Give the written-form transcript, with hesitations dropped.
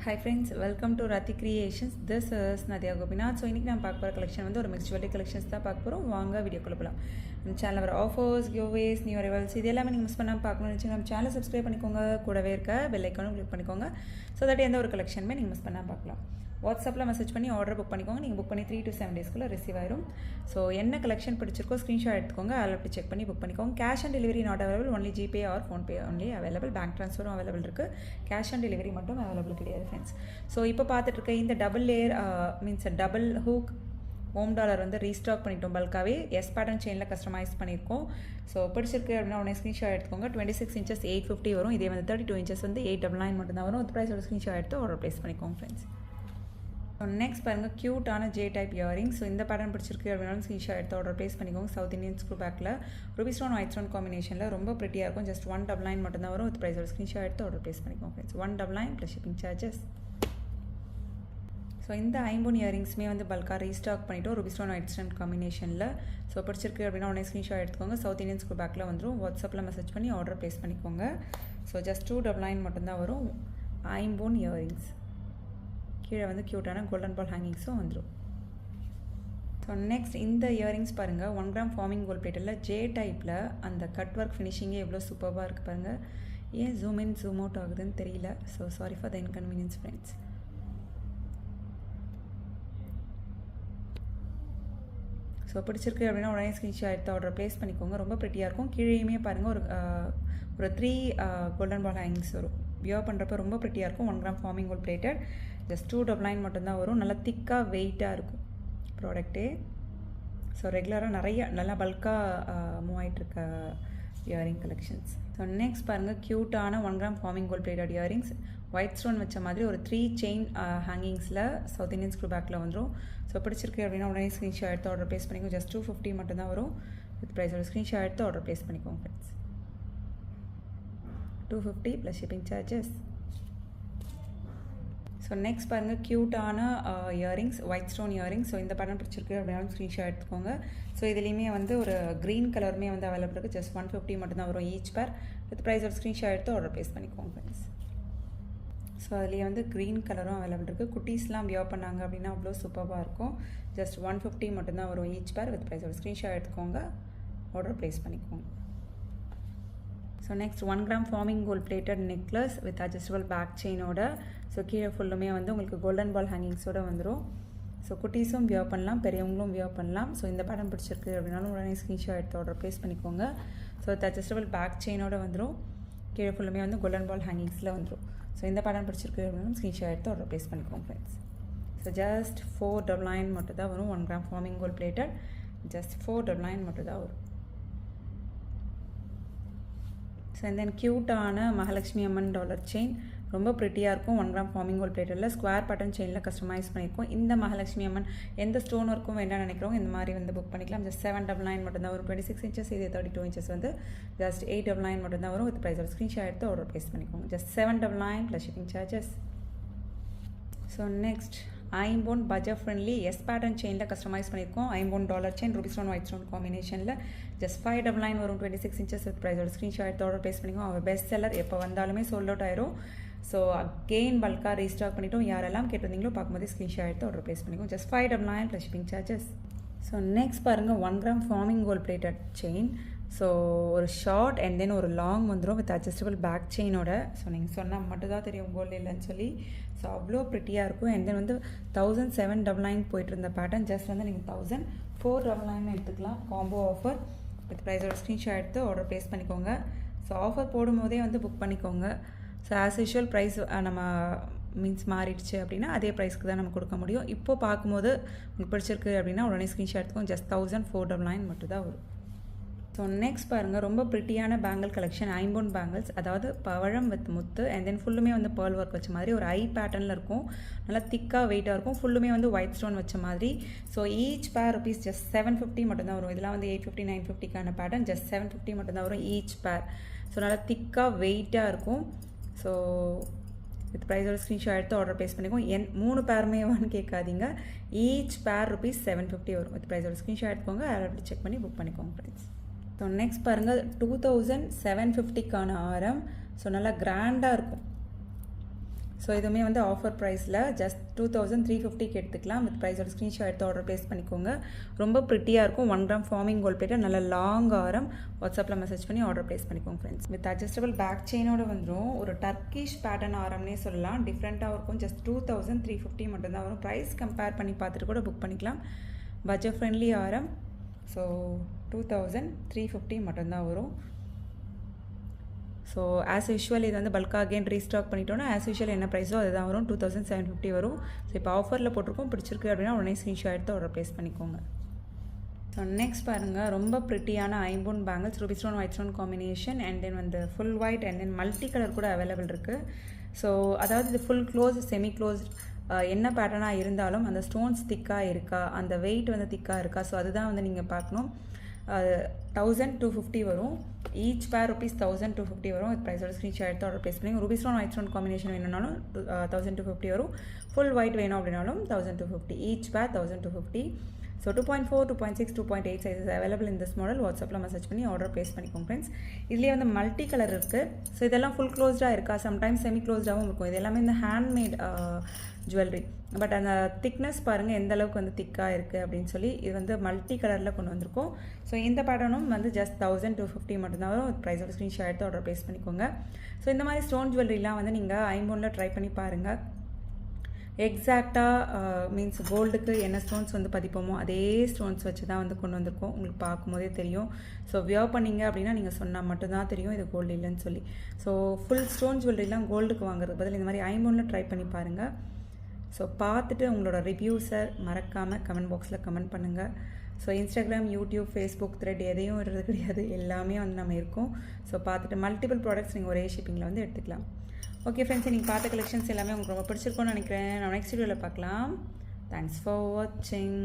Hi friends, welcome to Rati Creations. This is Nadia Gopinath. So இன்னைக்கு நான் பார்க்க போகிற கலெக்ஷன் வந்து ஒரு மிக்ஸ் ஜுவல்லரி கலெக்ஷன்ஸ் தான் பார்க்க போகிறோம். வாங்க வீடியோக்குள்ள போகலாம். நம்ம சேனலில் வர ஆஃபர்ஸ், கிவ்அவேஸ், நியூ அரைவல்ஸ் இது எல்லாமே நீங்கள் மிஸ் பண்ணாமல் பார்க்கணும்னு வச்சுங்க நம்ம சேனலை சப்ஸ்கிரைப் பண்ணிக்கோங்க. கூடவே இருக்க பெல் ஐக்கானும் கிளிக் பண்ணிக்கோங்க. ஸோ தட் எந்த ஒரு கலெக்ஷனுமே நீங்கள் மிஸ் பண்ணாமல் பார்க்கலாம். வாட்ஸ்அப்பில் மெசேஜ் பண்ணி ஆர்டர் புக் பண்ணிக்கோங்க. நீங்கள் புக் பண்ணி 3 to 7 டேஸ்க்குள்ளே ரிசீவ் ஆயிரும். ஸோ என்ன கலெக்ஷன் பிடிச்சிருக்கோ ஸ்க்ரீன்ஷாட் எடுத்துக்கோங்க. அதில் அப்படி செக் பண்ணி புக் பண்ணிக்கோங்க. Cash on delivery not available, only GPay or PhonePe only available. Bank ட்ரான்ஸ்ஃபரும் அவைலபிள் இருக்குது. கேஷ் ஆன் டெலிவரி மட்டும் அவைலபிள் கிடையாது ஃப்ரெண்ட்ஸ். ஸோ இப்போ பார்த்துட்டு இருக்க இந்த double layer means double hook $1 வந்து ரீஸ்டாக் பண்ணிட்டோம் பல்காகவே. எஸ் பேட்டர்ன் செயினில் கஸ்டமைஸ் பண்ணியிருக்கோம். ஸோ பிடிச்சிருக்கு அப்படின்னா உடனே ஸ்க்ரீன்ஷாட் எடுத்துக்கோங்க. 26 inches 850 வரும். இதே வந்து 32 inches வந்து 899 மட்டும்தான் வரும். அந்த ப்ரைஸோட ஸ்க்ரீன்ஷாட் எடுத்து ஆர்டர் ப்ளேஸ் பண்ணிக்கோங்க ஃப்ரெண்ட்ஸ். ஸோ நெக்ஸ்ட் பாருங்கள் க்யூட்டான ஜே டைப் இயரிங். ஸோ இந்த பேட்டர்ன் பிடிச்சிருக்கு அப்படின்னாலும் ஸ்க்ரீன்ஷாட் எடுத்து ஆர்டர் ப்ளேஸ் பண்ணிக்கோங்க. சவுத் இந்தியன் ஸ்க்ரூ பேக்கில் ரூபி ஸ்டோன் ஒயிட் ஸ்டோன் காம்பினேஷனில் ரொம்ப ப்ரிட்டியாக இருக்கும். ஜஸ்ட் 199 மட்டும்தான் வரும். வித் ப்ரைஸோட ஸ்க்ரீன்ஷாட் எடுத்து ஆர்டர் ப்ளேஸ் பண்ணிக்கோங்க friends. 199 plus shipping charges. So இந்த ஐம்பொன் இயரிங்ஸுமே வந்து பல்காக ரீஸ்டாக் பண்ணிவிட்டோம் ரூபி ஸ்டோன் ஒயிட் ஸ்டோன் காம்பினேஷனில். ஸோ பிடிச்சிருக்கு அப்படின்னா உடனே ஸ்க்ரீன்ஷாட் எடுத்துக்கோங்க. சவுத் இந்தியன் ஸ்க்ரூ பேக்கில் வந்துடும். வாட்ஸ்அப்பில் மெசேஜ் பண்ணி ஆர்டர் ப்ளேஸ் பண்ணிக்கோங்க. ஸோ ஜஸ்ட் 299 மட்டும்தான் வரும். ஐம்பொன் இயரிங்ஸ் கீழே வந்து க்யூட்டான கோல்டன் பால் ஹேங்கிங்ஸும் வந்துடும். ஸோ நெக்ஸ்ட் இந்த இயரிங்ஸ் பாருங்கள் 1 gram ஃபார்மிங் கோல்ட் பிளேட்டில் ஜே டைப்பில் அந்த கட் ஒர்க் ஃபினிஷிங்கே எவ்வளோ சூப்பராக இருக்குது பாருங்கள். ஏன் ஜூம் இன் ஜூம் அவுட் ஆகுதுன்னு தெரியல. So sorry for the inconvenience friends. So பிடிச்சிருக்கு அப்படின்னா உடனே ஸ்க்ரீன்ஷாட் எடுத்து ஆர்டர் ப்ளேஸ் பண்ணிக்கோங்க. ரொம்ப ப்ரிட்டியாக இருக்கும். கீழேயுமே பாருங்கள் ஒரு 3 கோல்டன் பால் ஹேங்கிங்ஸ் வரும். வியர் பண்ணுறப்ப ரொம்ப ப்ரிட்டியாக இருக்கும். 1 gram forming gold plated just 299 மட்டும்தான் வரும். நல்லா திக்காக வெயிட்டாக இருக்கும் ப்ராடக்ட்டே. ஸோ ரெகுலராக நல்லா பல்காக மூவ் ஆகிட்டுருக்க இயரிங் கலெக்ஷன்ஸ். ஸோ நெக்ஸ்ட் பாருங்கள் க்யூட்டான 1 gram forming gold plated earrings white stone வச்ச மாதிரி ஒரு 3 செயின் ஹேங்கிங்ஸில் சவுத் இந்தியன் ஸ்க்ரூ பேக்கில் வந்துடும். ஸோ பிடிச்சிருக்கு அப்படின்னா உடனே ஸ்க்ரீன்ஷாட் எடுத்து ஆர்டர் ப்ளேஸ் பண்ணிக்கோங்க. ஜஸ்ட் 250 மட்டும்தான் வரும். வித் ப்ரைஸோட ஸ்க்ரீன்ஷாட் எடுத்து ஆர்டர் ப்ளேஸ் பண்ணிக்கோங்க friends. 250 plus shipping charges. So next பாருங்கள் க்யூட்டான earrings white stone earrings. So இந்த பேட்டர்ன் பிடிச்சிருக்கு அப்படின்னாலும் ஸ்க்ரீன்ஷாட் எடுத்துக்கோங்க. ஸோ இதுலேயுமே வந்து ஒரு க்ரீன் கலருமே வந்து அவைலபிள் இருக்குது. ஜஸ்ட் 150 மட்டும்தான் வரும் ஈச் பேர். வித் ப்ரைஸோட ஸ்க்ரீன்ஷாட் எடுத்து ஆர்டர் ப்ளேஸ் பண்ணிக்கோங்க ஃப்ரெண்ட்ஸ். ஸோ அதுலேயே வந்து க்ரீன் கலரும் அவைலபிள் இருக்குது. குட்டீஸ்லாம் வியர் பண்ணாங்க அப்படின்னா அவ்வளோ சூப்பராக இருக்கும். ஜஸ்ட் 150 மட்டும்தான் வரும் ஈச் பேர். வித் ப்ரைஸோட ஸ்க்ரீன்ஷாட் எடுத்துக்கோங்க. ஆர்டர் ப்ளேஸ் பண்ணிக்கோங்க. So next 1 gram forming gold plated necklace with adjustable back செயினோட. ஸோ கீழே ஃபுல்லுமே வந்து உங்களுக்கு கோல்டன் பால் ஹேங்கிங்ஸோடு வந்துடும். ஸோ குட்டீஸும் வியர் பண்ணலாம், பெரியவங்களும் வியர் பண்ணலாம். ஸோ இந்த பேட்டர்ன் பிடிச்சிருக்கு அப்படின்னாலும் உடனே ஸ்க்ரீன்ஷாட் எடுத்து ஆர்டர் ப்ளேஸ் பண்ணிக்கோங்க. ஸோ வித் அட்ஜஸ்டபிள் பேக் செயினோட வந்துடும். கீழே ஃபுல்லுமே வந்து கோல்டன் பால் ஹேங்கிங்ஸில் வந்துடும். ஸோ இந்த பேட்டர்ன் பிடிச்சிருக்கு அப்படின்னாலும் ஸ்க்ரீன்ஷாட் எடுத்து ஆர்டர் ப்ளேஸ் பண்ணிக்கோங்க ஃப்ரெண்ட்ஸ். ஸோ ஜஸ்ட் 499 மட்டும் தான் வரும். 1 gram forming gold plated just 499 மட்டும் தான் வரும். ஸோ அண்ட் தென் க்யூட்டான மகாலட்சுமி அம்மன் டாலர் செயின் ரொம்ப ப்ரிட்டியாக இருக்கும். 1 gram ஃபார்மிங் கோல்ட் பிளேட்டரில் ஸ்கொயர் பேட்டர்ன் செயினில் கஸ்டமைஸ் பண்ணியிருக்கோம். இந்த மகாலட்சுமி அம்மன் எந்த ஸ்டோன் ஒர்க்கும் வேண்டாம்னு நினைக்கிறோம் இந்த மாதிரி வந்து புக் பண்ணிக்கலாம். ஜஸ்ட் 799 மட்டும்தான் வரும். 26 inches இது 32 inches வந்து ஜஸ்ட் 899 மட்டும்தான் வரும். வித் ப்ரைஸோட ஸ்க்ரீன்ஷாட் எடுத்து ஆர்டர் ப்ளேஸ் பண்ணிக்கோங்க. Just 799 plus shipping charges. So next ஐம்பொன் பட்ஜெட் ஃப்ரெண்ட்லி எஸ் பேட்டர்ன் செயினில் கஸ்டமைஸ் பண்ணியிருக்கோம். ஐம்பொன் dollar chain ruby stone white stone காம்பினேஷனில் ஜஸ்ட் 599 வரும். 26 inches வித் ப்ரைஸோட ஸ்க்ரீன்ஷாட் எடுத்து ஆர்டர் ப்ளேஸ் பண்ணிக்கோங்க. அவர் பெஸ்ட் செல்லர் எப்போ வந்தாலுமே சோல்ட் அவுட் ஆயிரும். ஸோ அகெயின் பல்காக ரீஸ்டாக் பண்ணிட்டோம். யாரெல்லாம் கேட்டிருந்தீங்களோ பார்க்கும்போது ஸ்க்ரீன்ஷாட் எடுத்து ஆர்டர் ப்ளேஸ் பண்ணிக்கோங்க. Just 599 plus shipping charges. So next பாருங்கள் 1 gram forming gold plated chain. So ஒரு ஷார்ட் அண்ட் தென் ஒரு லாங் வந்துடும் வித் அட்ஜஸ்டபிள் பேக் செயினோட. ஸோ நீங்கள் சொன்னால் மட்டும் தான் தெரியும் கோல்டு இல்லைன்னு சொல்லி. ஸோ அவ்வளோ ப்ரிட்டியாக இருக்கும். அண்ட் தென் வந்து 1799 போயிட்டு இருந்த பேட்டர்ன் ஜஸ்ட் வந்து நீங்கள் 1499 எடுத்துக்கலாம். காம்போ ஆஃபர் வித் ப்ரைஸோட ஸ்க்ரீன்ஷாட் எடுத்து ஆர்டர் ப்ளேஸ் பண்ணிக்கோங்க. ஸோ ஆஃபர் போடும்போதே வந்து புக் பண்ணிக்கோங்க. ஸோ ஆஸ் யூஷுவல் ப்ரைஸ் நம்ம மீன்ஸ் மாறிடுச்சு அப்படின்னா அதே ப்ரைஸ்க்கு தான் நம்ம கொடுக்க முடியும். இப்போது பார்க்கும்போது உங்களுக்கு பிடிச்சிருக்கு அப்படின்னா உடனே ஸ்க்ரீன்ஷாட் எடுத்துக்கோங்க. ஜஸ்ட் 1499 மட்டும் தான் வரும். ஸோ நெக்ஸ்ட் பாருங்கள் ரொம்ப ப்ரிட்டியான பேங்கிள் கலெக்ஷன் ஐம்பொன் பேங்கிள்ஸ். அதாவது பவழம் வித் முத்து அண்ட் தென் ஃபுல்லுமே வந்து பேர்ல் ஒர்க் வச்ச மாதிரி ஒரு ஐ பேட்டர்னில் இருக்கும். நல்லா திக்காக வெயிட்டாக இருக்கும். ஃபுல்லுமே வந்து ஒயிட் ஸ்டோன் வச்ச மாதிரி. ஸோ ஈச் பேர் ருபீஸ் ஜஸ்ட் 750 மட்டும்தான் வரும். இதெல்லாம் வந்து 850 950க்கான பேட்டர்ன் ஜஸ்ட் 750 மட்டும்தான் வரும் ஈச் பேர். ஸோ நல்லா திக்காக வெயிட்டாக இருக்கும். ஸோ வித் ப்ரைஸோட ஸ்க்ரீன்ஷாட் எடுத்து ஆர்டர் ப்ளேஸ் பண்ணிக்கோங்க. 3 பேருமேவான்னு கேட்காதீங்க. ஈச் பேர் ருபீஸ் 750 வரும். வித் ப்ரைஸோட ஸ்க்ரீன்ஷாட் எடுத்துக்கோங்க. அப்படி செக் பண்ணி புக் பண்ணிக்கோங்க ஃப்ரெண்ட்ஸ். ஸோ நெக்ஸ்ட் பாருங்கள் 2750க்கான ஆரம். ஸோ நல்லா கிராண்டாக இருக்கும். ஸோ இதுவுமே வந்து ஆஃபர் ப்ரைஸில் ஜஸ்ட் 2350க்கு எடுத்துக்கலாம். வித் ப்ரைஸோட ஸ்க்ரீன்ஷாட் எடுத்து ஆர்டர் ப்ளேஸ் பண்ணிக்கோங்க. ரொம்ப ப்ரிட்டியாக இருக்கும். 1 கிராம் ஃபார்மிங் கோல்ட் பிளேட்டர், நல்ல லாங் ஆரம். வாட்ஸ்அப்பில் மெசேஜ் பண்ணி ஆர்டர் ப்ளேஸ் பண்ணிக்கோங்க ஃப்ரெண்ட்ஸ். வித் அட்ஜஸ்டபிள் பேக் செயினோட வந்துடும். ஒரு டர்க்கிஷ் பேட்டர்ன் ஆரம்னே சொல்லலாம். டிஃப்ரெண்ட்டாக இருக்கும். ஜஸ்ட் 2350 மட்டும்தான் வரும். ப்ரைஸ் கம்பேர் பண்ணி பார்த்துட்டு கூட புக் பண்ணிக்கலாம். பட்ஜெட் ஃப்ரெண்ட்லி ஆரம். ஸோ 2350 மட்டும்தான் வரும். ஸோ ஆஸ் யூஷுவல் இது வந்து பல்காக அகெயின் ரீஸ்டாக் பண்ணிட்டோன்னா ஆஸ் யூஷுவல் என்ன ப்ரைஸோ அதுதான் வரும். 2750 வரும். ஸோ இப்போ ஆஃபரில் போட்டிருக்கோம். பிடிச்சிருக்கு அப்படின்னா உடனே ஸ்க்ரீன்ஷாட் எடுத்து ஆர்டர் ப்ளேஸ் பண்ணிக்கோங்க. ஸோ நெக்ஸ்ட் பாருங்கள், ரொம்ப ப்ரிட்டியான ஐம்பொன் bangles, ruby stone white stone combination and then வந்து full white and then multi colour கூட அவைலபிள் இருக்குது. ஸோ அதாவது இது ஃபுல் க்ளோஸ் செமி க்ளோஸ் என்ன பேட்டர்னாக இருந்தாலும் அந்த ஸ்டோன்ஸ் திக்காக இருக்கா, அந்த வெயிட் வந்து திக்காக இருக்கா, ஸோ அதுதான் வந்து நீங்கள் பார்க்கணும். 1250 வரும். ஈச் பேர் ருபீஸ் 1250 வரும். வித் ப்ரைஸோட ஸ்க்ரீன்ஷாட் எடுத்து ஆர்டர் ப்ளேஸ் பண்ணி Ruby stone white stone combination வேணும்னாலும் 1250 வரும். ஃபுல் ஒயிட் வேணும் அப்படின்னாலும் 1250. ஈச் பேர் 1250. ஸோ 2.4, 2.6, 2.8 சைஸஸ் அவைலபிள் இந்த மாடல். வாட்ஸ்அப்பில் மெசேஜ் பண்ணி ஆர்டர் ப்ளேஸ் பண்ணிக்கோங்க ஃப்ரெண்ட்ஸ். இதுலேயே வந்து மல்டி கலர் இருக்குது. ஸோ இதெல்லாம் ஃபுல் க்ளோஸ்டாக இருக்கா, சம்டைம்ஸ் செமி க்ளோஸ்டாகவும் இருக்கும். இது எல்லாமே இந்த ஹேண்ட்மேட் ஜுவல்லரி. பட் அந்த திக்னஸ் பாருங்கள் எந்த அளவுக்கு வந்து திக்காக இருக்குது அப்படின்னு சொல்லி. இது வந்து மல்டி கலரில் கொண்டு வந்திருக்கோம். ஸோ இந்த பேட்டர்னும் வந்து ஜஸ்ட் 1250 மட்டும்தான் வரும். ப்ரைஸோட ஸ்க்ரீன்ஷாட் எடுத்து ஆர்டர் ப்ளேஸ் பண்ணிக்கோங்க. ஸோ இந்த மாதிரி ஸ்டோன் ஜுவல்லரிலாம் வந்து நீங்கள் ஐம்பொன்னில் ட்ரை பண்ணி பாருங்கள். எக்ஸாக்டாக மீன்ஸ் கோல்டுக்கு என்ன ஸ்டோன்ஸ் வந்து பதிப்போமோ அதே ஸ்டோன்ஸ் வச்சு தான் வந்து கொண்டு வந்திருக்கோம். உங்களுக்கு பார்க்கும்போதே தெரியும். ஸோ வியர் பண்ணிங்க அப்படின்னா நீங்கள் சொன்னால் மட்டும்தான் தெரியும் இது கோல்டு இல்லைன்னு சொல்லி. ஸோ ஃபுல் ஸ்டோன் ஜுவல்லரிலாம் கோல்டுக்கு வாங்குறது பதில் இந்த மாதிரி ஐம்பொன்னில் ட்ரை பண்ணி பாருங்கள். ஸோ பார்த்துட்டு உங்களோட ரிவ்யூஸை மறக்காமல் கமெண்ட் பாக்ஸில் கமெண்ட் பண்ணுங்கள். So Instagram, YouTube, Facebook, thread எதையும் விடுறது கிடையாது. எல்லாமே வந்து நம்ம இருக்கோம். ஸோ பார்த்துட்டு மல்டிபிள் ப்ராடக்ட்ஸ் நீங்கள் ஒரே ஷிப்பிங்கில் வந்து எடுத்துக்கலாம். ஓகே ஃப்ரெண்ட்ஸ், நீங்கள் பார்த்த கலெக்ஷன்ஸ் எல்லாமே உங்களுக்கு ரொம்ப பிடிச்சிருக்கும்னு நினைக்கிறேன். நான் நெக்ஸ்ட் வீடியோவில் பார்க்கலாம். தேங்க்ஸ் ஃபார் வாட்சிங்.